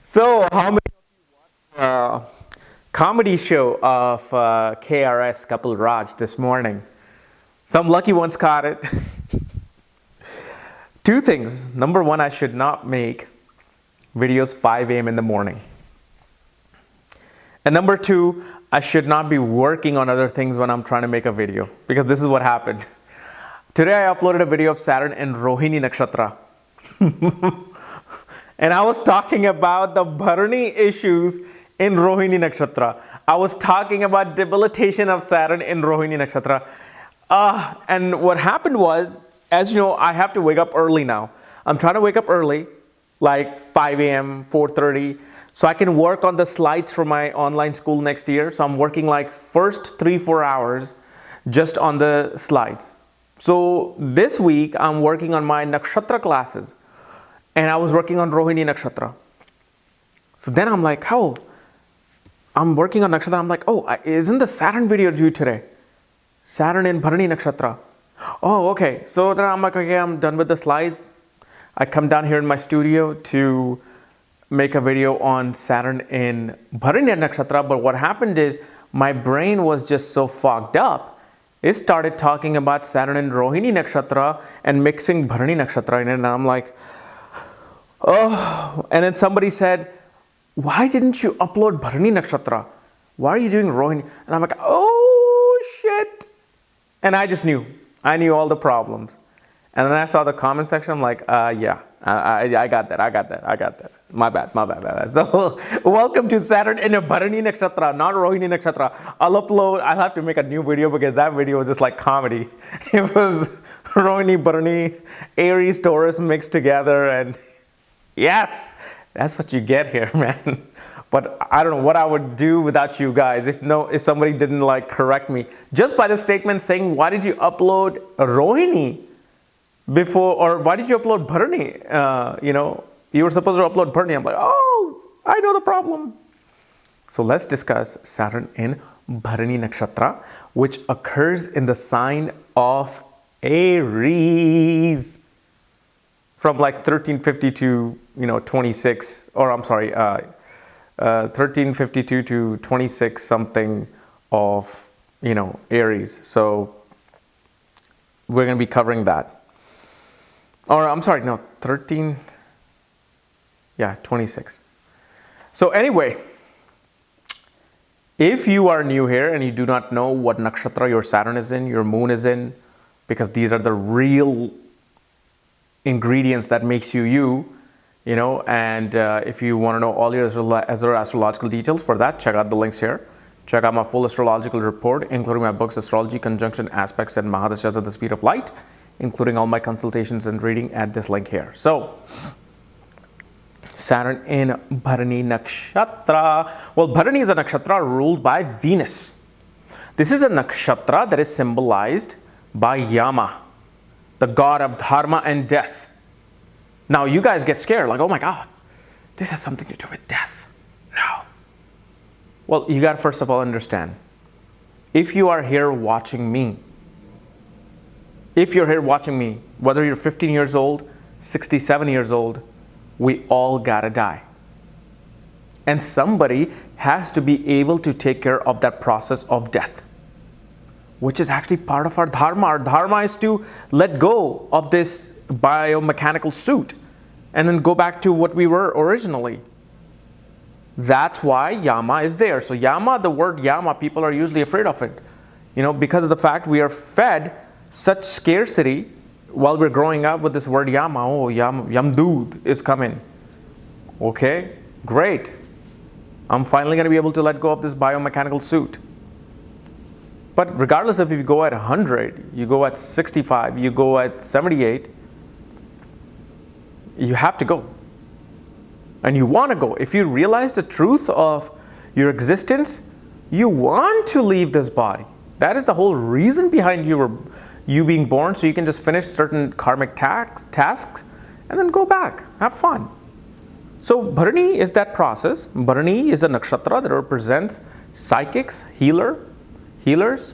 So, how many of you watched comedy show of KRS Kapiel Raaj this morning? Some lucky ones caught it. Two things. Number one, I should not make videos 5 a.m. in the morning. And number two, I should not be working on other things when I'm trying to make a video, because this is what happened. Today I uploaded a video of Saturn in Rohini Nakshatra. And I was talking about the Bharani issues in Rohini Nakshatra. I was talking about debilitation of Saturn in Rohini Nakshatra. And what happened was, as you know, I have to wake up early now. I'm trying to wake up early, like 5 a.m., 4:30, so I can work on the slides for my online school next year. So I'm working like first 3-4 hours just on the slides. So this week, I'm working on my Nakshatra classes. And I was working on Rohini Nakshatra. So then I'm like, oh, I'm working on Nakshatra. I'm like, oh, isn't the Saturn video due today? Saturn in Bharani Nakshatra. Oh, okay. So then I'm like, okay, I'm done with the slides. I come down here in my studio to make a video on Saturn in Bharani Nakshatra. But what happened is my brain was just so fogged up. It started talking about Saturn in Rohini Nakshatra and mixing Bharani Nakshatra in it. And I'm like, oh, and then somebody said, why didn't you upload Bharani Nakshatra? Why are you doing Rohini? And I'm like, oh, shit. And I just knew. I knew all the problems. And then I saw the comment section. I'm like, yeah, I got that. My bad. So welcome to Saturn in a Bharani Nakshatra, not Rohini Nakshatra. I'll have to make a new video because that video was just like comedy. It was Rohini, Bharani, Aries, Taurus mixed together, and yes, that's what you get here, man. But I don't know what I would do without you guys if somebody didn't like correct me just by the statement saying, why did you upload Rohini before, or why did you upload Bharani? You were supposed to upload Bharani. I'm like, oh, I know the problem. So let's discuss Saturn in Bharani Nakshatra, which occurs in the sign of Aries. From like 1352 to 26, or I'm sorry, 1352 to 26 something of, Aries. So we're going to be covering that. Or I'm sorry, no, 26. So anyway, if you are new here and you do not know what nakshatra your Saturn is in, your moon is in, because these are the real ingredients that makes you, and if you want to know all your astrological details, for that, check out the links here. Check out my full astrological report, including my books, Astrology, Conjunction, Aspects, and Mahadashas at the Speed of Light, including all my consultations and reading at this link here. So, Saturn in Bharani Nakshatra. Well, Bharani is a nakshatra ruled by Venus. This is a nakshatra that is symbolized by Yama, the god of dharma and death. Now, you guys get scared, like, oh my God, this has something to do with death. No. Well, you got to first of all understand, if you are here watching me, whether you're 15 years old, 67 years old, we all gotta die. And somebody has to be able to take care of that process of death, which is actually part of our dharma. Our dharma is to let go of this biomechanical suit and then go back to what we were originally. That's why Yama is there. So Yama, the word Yama, people are usually afraid of it. Because of the fact we are fed such scarcity while we're growing up with this word Yama. Oh, Yamdud is coming. Okay, great. I'm finally going to be able to let go of this biomechanical suit. But regardless of if you go at 100, you go at 65, you go at 78, you have to go. And you want to go. If you realize the truth of your existence, you want to leave this body. That is the whole reason behind you being born, so you can just finish certain karmic tasks and then go back, have fun. So Bharani is that process. Bharani is a nakshatra that represents psychics, healers,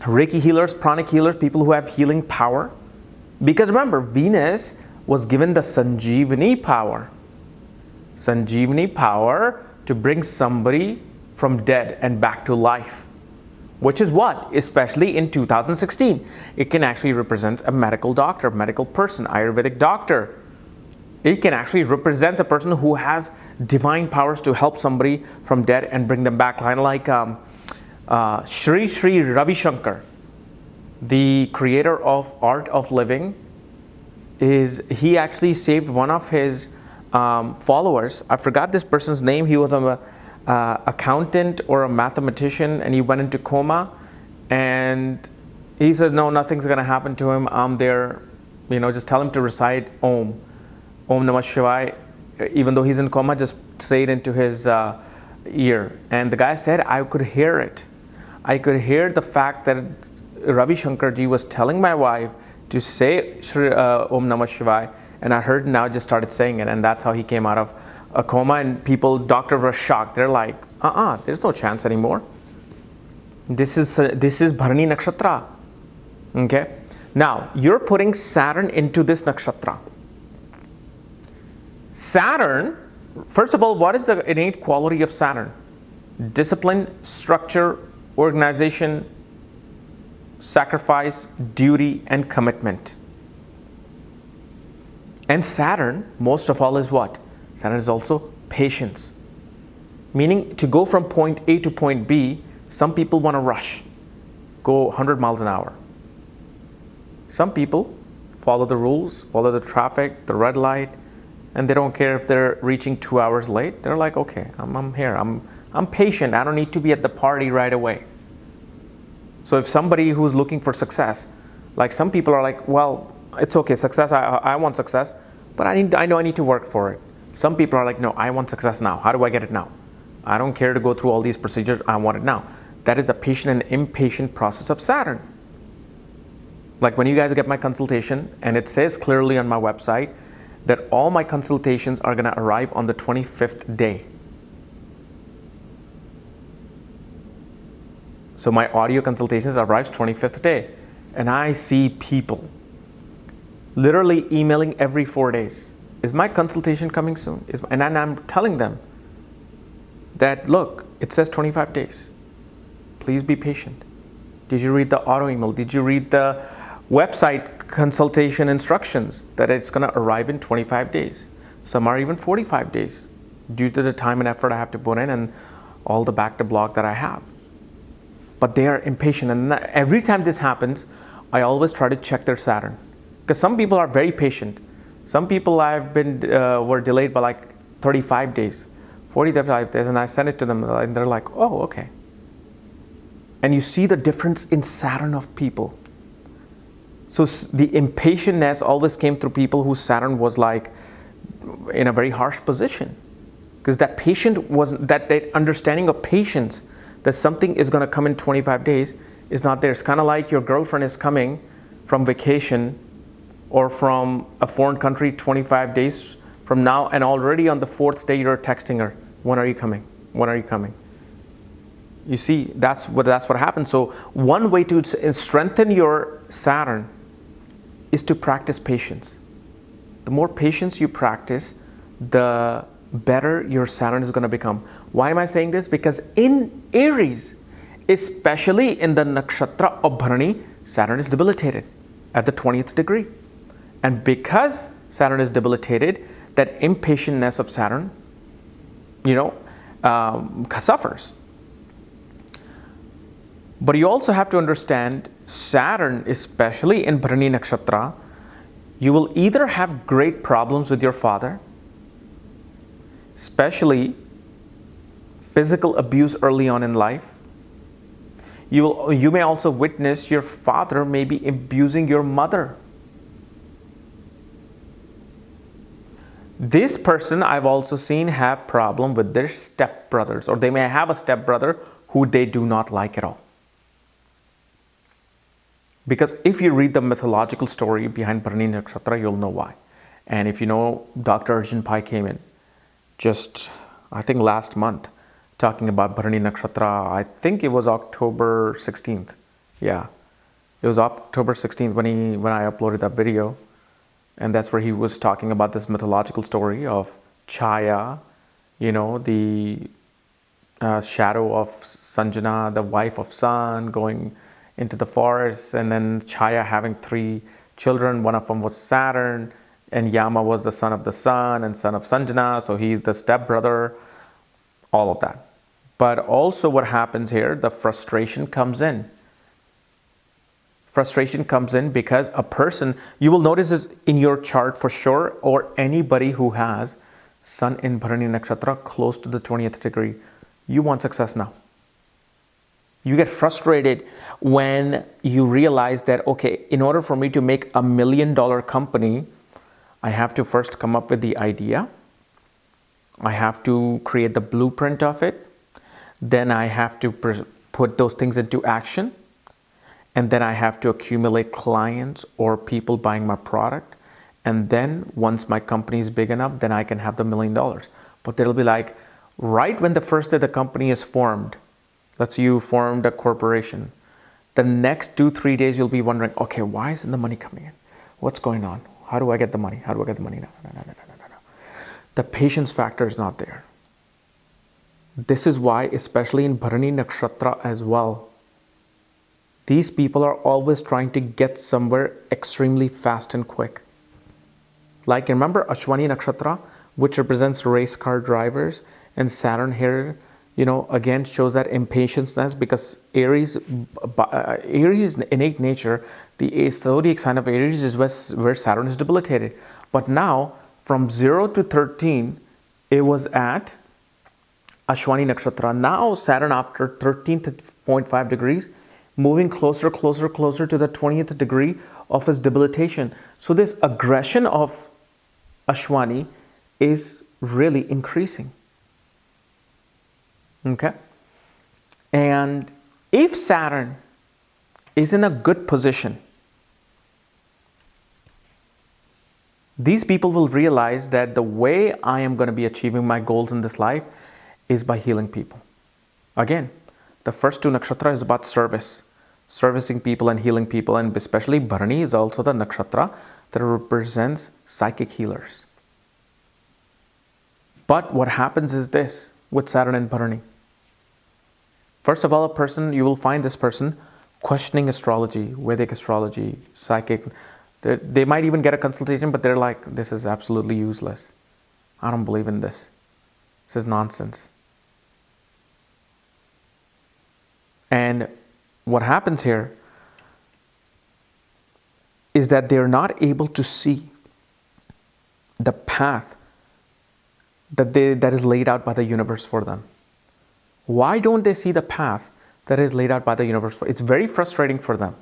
Reiki healers, pranic healers, people who have healing power. Because remember, Venus was given the Sanjeevani power. Sanjeevani power to bring somebody from dead and back to life. Which is what? Especially in 2016. It can actually represent a medical doctor, medical person, Ayurvedic doctor. It can actually represent a person who has divine powers to help somebody from dead and bring them back. Kind of like Sri Ravi Shankar, the creator of Art of Living, he actually saved one of his followers. I forgot this person's name. He was an accountant or a mathematician, and he went into coma, and he says, no, nothing's going to happen to him. I'm there, just tell him to recite Om Namah Shivaya. Even though he's in coma, just say it into his ear. And the guy said, I could hear it. I could hear the fact that Ravi Shankar ji was telling my wife to say Om Namah Shivaya, and I heard now just started saying it, and that's how he came out of a coma. And doctors were shocked. They're like, there's no chance anymore. This is Bharani Nakshatra. Okay? Now, you're putting Saturn into this Nakshatra. Saturn, first of all, what is the innate quality of Saturn? Discipline, structure, organization, sacrifice, duty, and commitment. And Saturn, most of all, is what? Saturn is also patience. Meaning, to go from point A to point B, some people want to rush, go 100 miles an hour. Some people follow the rules, follow the traffic, the red light, and they don't care if they're reaching 2 hours late. They're like, okay, I'm here. I'm patient. I don't need to be at the party right away. So if somebody who's looking for success, like some people are like, well, it's okay, success, I want success, but I know I need to work for it. Some people are like, no, I want success now. How do I get it now? I don't care to go through all these procedures. I want it now. That is a patient and impatient process of Saturn. Like when you guys get my consultation, and it says clearly on my website that all my consultations are going to arrive on the 25th day. So my audio consultations arrives 25th day. And I see people literally emailing every 4 days. Is my consultation coming soon? And then I'm telling them that, look, it says 25 days. Please be patient. Did you read the auto email? Did you read the website consultation instructions that it's going to arrive in 25 days? Some are even 45 days due to the time and effort I have to put in and all the back to block that I have. But they are impatient. And every time this happens, I always try to check their Saturn. Because some people are very patient. Some people I've been were delayed by like 35 days, 45 days, and I sent it to them, and they're like, oh, okay. And you see the difference in Saturn of people. So the impatientness always came through people whose Saturn was like in a very harsh position. Because that that understanding of patience, that something is going to come in 25 days, is not there. It's kind of like your girlfriend is coming from vacation or from a foreign country 25 days from now, and already on the 4th day you're texting her, when are you coming? When are you coming? You see, that's what happens. So one way to strengthen your Saturn is to practice patience. The more patience you practice, the better your Saturn is going to become. Why am I saying this? Because in Aries, especially in the nakshatra of Bharani, Saturn is debilitated at the 20th degree. And because Saturn is debilitated, that impatientness of Saturn, suffers. But you also have to understand Saturn, especially in Bharani Nakshatra, you will either have great problems with your father, especially physical abuse early on in life. You may also witness your father may be abusing your mother. This person I've also seen have problem with their stepbrothers, or they may have a stepbrother who they do not like at all. Because if you read the mythological story behind Bharani Nakshatra, you'll know why. And if you know, Dr. Arjun Pai came in just, I think last month, talking about Bharani Nakshatra. I think it was October 16th. Yeah, it was October 16th when I uploaded that video. And that's where he was talking about this mythological story of Chaya, the shadow of Sanjana, the wife of Sun, going into the forest, and then Chaya having 3 children. One of them was Saturn, and Yama was the son of the Sun and son of Sanjana, so he's the stepbrother, all of that. But also what happens here, the frustration comes in. Frustration comes in because a person, you will notice this in your chart for sure, or anybody who has Sun in Bharani Nakshatra close to the 20th degree, you want success now. You get frustrated when you realize that, okay, in order for me to make $1 million company, I have to first come up with the idea. I have to create the blueprint of it. Then I have to put those things into action. And then I have to accumulate clients or people buying my product. And then once my company is big enough, then I can have the $1 million. But it'll be like, right when the first day the company is formed, let's say you formed a corporation, the next 2-3 days you'll be wondering, okay, why isn't the money coming in? What's going on? How do I get the money? How do I get the money? No. The patience factor is not there. This is why, especially in Bharani Nakshatra as well, these people are always trying to get somewhere extremely fast and quick. Like, remember Ashwani Nakshatra, which represents race car drivers, and Saturn here, again shows that impatience, because Aries innate nature, the zodiac sign of Aries is where Saturn is debilitated. But now, from 0 to 13, it was at Ashwani Nakshatra. Now Saturn, after 13.5 degrees, moving closer to the 20th degree of his debilitation. So this aggression of Ashwani is really increasing. Okay? And if Saturn is in a good position, these people will realize that the way I am going to be achieving my goals in this life is by healing people. Again, the first 2 nakshatra is about service, servicing people and healing people, and especially Bharani is also the nakshatra that represents psychic healers. But what happens is this with Saturn and Bharani. First of all, you will find this person questioning astrology, Vedic astrology, psychic. They might even get a consultation, but they're like, this is absolutely useless. I don't believe in this. This is nonsense. And what happens here is that they're not able to see the path that is laid out by the universe for them. Why don't they see the path that is laid out by the universe? It's very frustrating for them.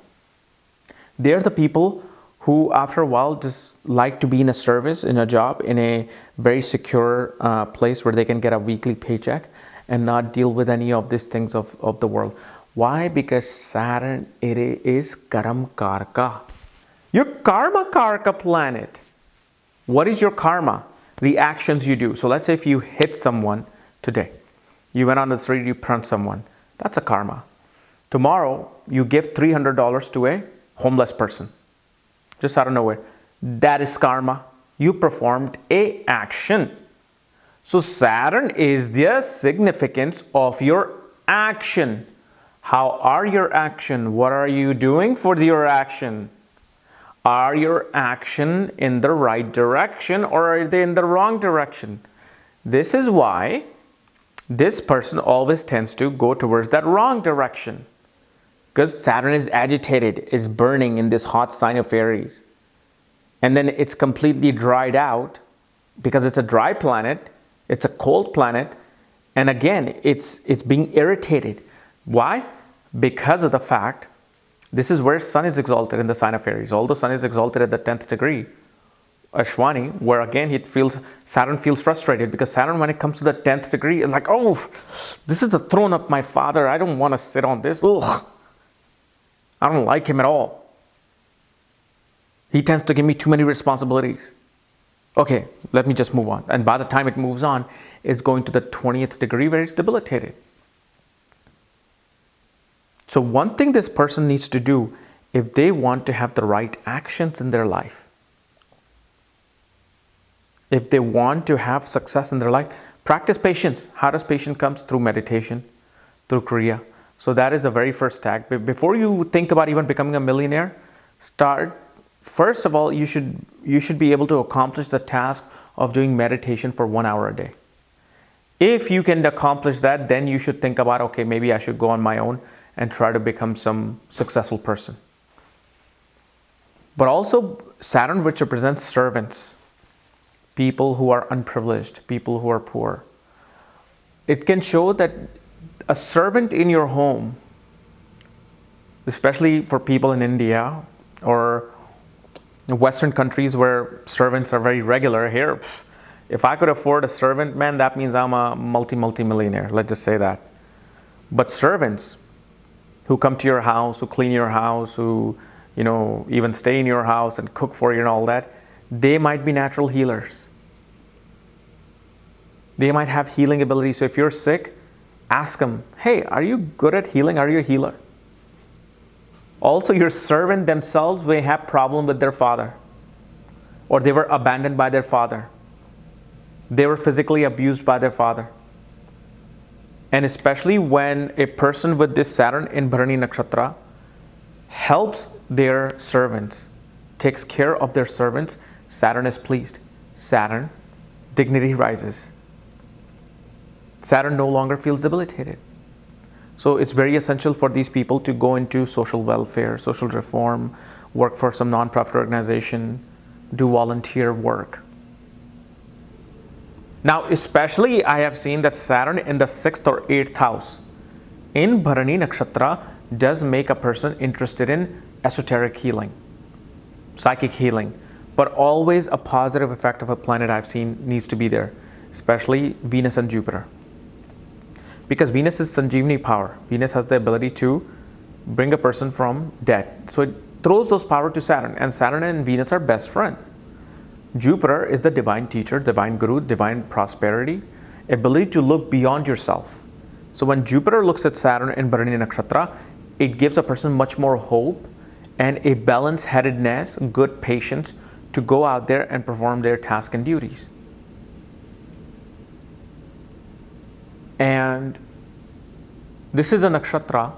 They're the people who, after a while, just like to be in a service, in a job, in a very secure place where they can get a weekly paycheck and not deal with any of these things of the world. Why? Because Saturn, it is Karam Karka. Your Karma Karka planet. What is your karma? The actions you do. So let's say if you hit someone today, you went on the street, you punched someone. That's a karma. Tomorrow, you give $300 to a homeless person. Just out of nowhere. That is karma. You performed a action. So Saturn is the significance of your action. How are your action? What are you doing for your action? Are your action in the right direction or are they in the wrong direction? This is why this person always tends to go towards that wrong direction. Because Saturn is agitated, is burning in this hot sign of Aries. And then it's completely dried out because it's a dry planet, it's a cold planet, and again, it's being irritated. Why? Because of the fact, this is where Sun is exalted in the sign of Aries. Although Sun is exalted at the 10th degree, Ashwani, where again Saturn feels frustrated because Saturn, when it comes to the 10th degree, is like, oh, this is the throne of my father. I don't want to sit on this. Ugh. I don't like him at all. He tends to give me too many responsibilities. Okay, let me just move on. And by the time it moves on, it's going to the 20th degree where it's debilitated. So one thing this person needs to do, if they want to have the right actions in their life, if they want to have success in their life, practice patience. How does patience comes? Through meditation, through Kriya. So that is the very first tag. Before you think about even becoming a millionaire, start. First of all, you should be able to accomplish the task of doing meditation for 1 hour a day. If you can accomplish that, then you should think about, okay, maybe I should go on my own and try to become some successful person. But also Saturn, which represents servants, people who are unprivileged, people who are poor. It can show that a servant in your home, especially for people in India or Western countries where servants are very regular here, if I could afford a servant, man, that means I'm a multi-millionaire. Let's just say that. But servants who come to your house, who clean your house, who even stay in your house and cook for you and all that, they might be natural healers. They might have healing ability. So if you're sick, ask them, hey, are you good at healing? Are you a healer? Also, your servant themselves may have problem with their father, or they were abandoned by their father. They were physically abused by their father. And especially when a person with this Saturn in Bharani Nakshatra helps their servants, takes care of their servants, Saturn is pleased. Saturn, dignity rises. Saturn no longer feels debilitated. So it's very essential for these people to go into social welfare, social reform, work for some non-profit organization, do volunteer work. Now, especially I have seen that Saturn in the 6th or 8th house in Bharani Nakshatra does make a person interested in esoteric healing, psychic healing, but always a positive effect of a planet I've seen needs to be there, especially Venus and Jupiter. Because Venus is Sanjeevani power. Venus has the ability to bring a person from death. So it throws those power to Saturn, and Saturn and Venus are best friends. Jupiter is the divine teacher, divine guru, divine prosperity, ability to look beyond yourself. So when Jupiter looks at Saturn in Bharani Nakshatra, it gives a person much more hope and a balanced-headedness, good patience to go out there and perform their tasks and duties. And this is a nakshatra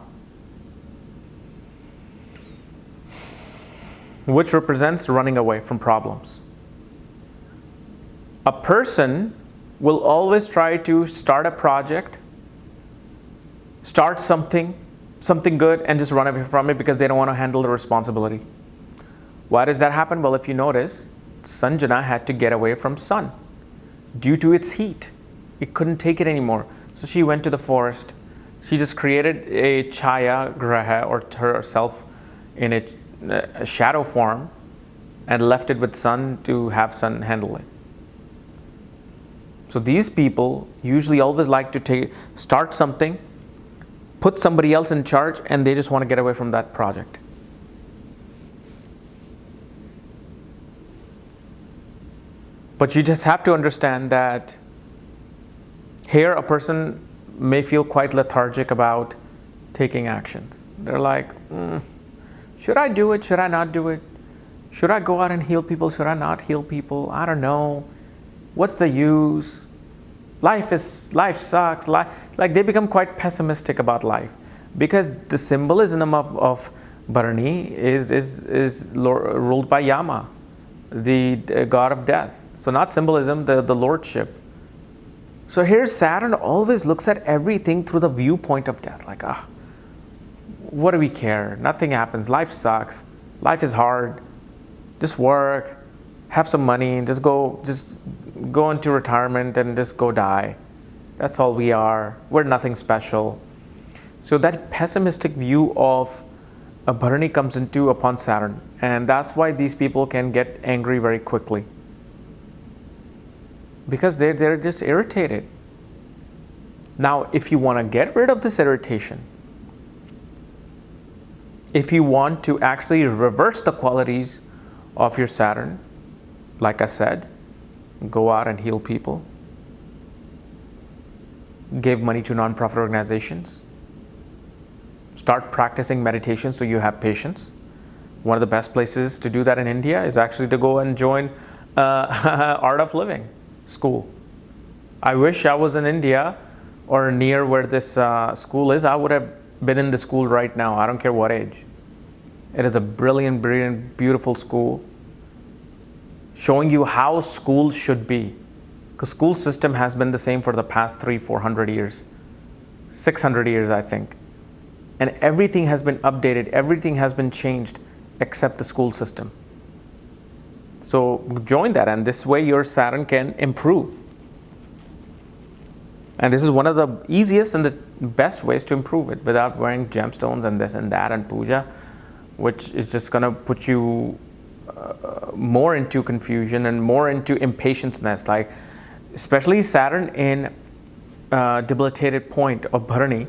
which represents running away from problems. A person will always try to start a project, start something good, and just run away from it because they don't want to handle the responsibility. Why does that happen? Well, if you notice, Sanjana had to get away from sun due to its heat. It couldn't take it anymore. So she went to the forest. She just created a Chaya Graha, or herself in a shadow form, and left it with sun to have sun handle it. So these people usually always like to start something, put somebody else in charge, and they just want to get away from that project. But you just have to understand that here a person may feel quite lethargic about taking actions. They're like, should I do it? Should I not do it? Should I go out and heal people? Should I not heal people? I don't know. What's the use? Life sucks. Like they become quite pessimistic about life, because the symbolism of Bharani is ruled by Yama, the god of death. So not symbolism, the lordship. So here Saturn always looks at everything through the viewpoint of death. Like, what do we care? Nothing happens. Life sucks. Life is hard. Just work, have some money, and just go into retirement and just go die. That's all we are. We're nothing special. So that pessimistic view of Bharani comes into upon Saturn, and that's why these people can get angry very quickly, because they're just irritated. Now, if you want to get rid of this irritation, if you want to actually reverse the qualities of your Saturn, like I said, go out and heal people, give money to non-profit organizations, start practicing meditation so you have patience. One of the best places to do that in India is actually to go and join art of living school. I wish I was in India or near where this school is. I would have been in the school right now. I don't care what age. It is a brilliant, brilliant, beautiful school, showing you how school should be. Because school system has been the same for the past 300-400 years, 600 years, I think. And everything has been updated, everything has been changed except the school system. So join that, and this way your Saturn can improve. And this is one of the easiest and the best ways to improve it without wearing gemstones and this and that and puja, which is just going to put you more into confusion and more into impatience-ness. Like, especially Saturn in debilitated point of Bharani,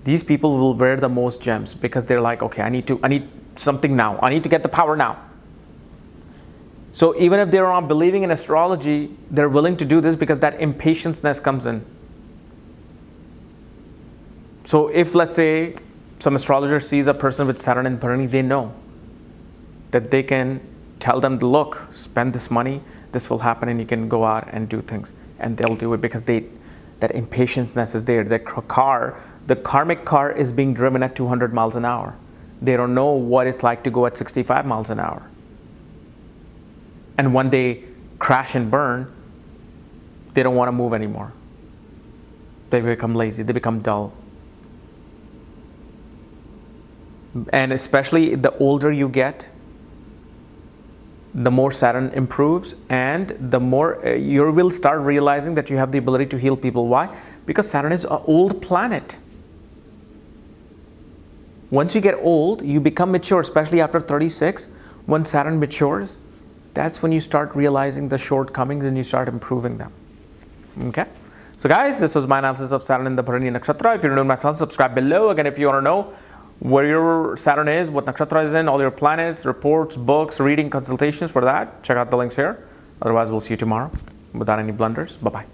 these people will wear the most gems because they're like, okay, I need something now. I need to get the power now. So even if they're not believing in astrology, they're willing to do this because that impatience-ness comes in. So if, let's say, some astrologer sees a person with Saturn in Bharani, they know that they can tell them, look, spend this money, this will happen, and you can go out and do things. And they'll do it because that impatience-ness is there. The karmic car is being driven at 200 miles an hour. They don't know what it's like to go at 65 miles an hour. And when they crash and burn, they don't want to move anymore. They become lazy, they become dull. And especially the older you get, the more Saturn improves, and the more you will start realizing that you have the ability to heal people. Why? Because Saturn is an old planet. Once you get old, you become mature, especially after 36. When Saturn matures, that's when you start realizing the shortcomings and you start improving them. Okay? So guys, this was my analysis of Saturn in the Bharani Nakshatra. If you're new to my channel, subscribe below. Again, if you want to know where your Saturn is, what Nakshatra is in, all your planets, reports, books, reading, consultations, for that, check out the links here. Otherwise, we'll see you tomorrow without any blunders. Bye-bye.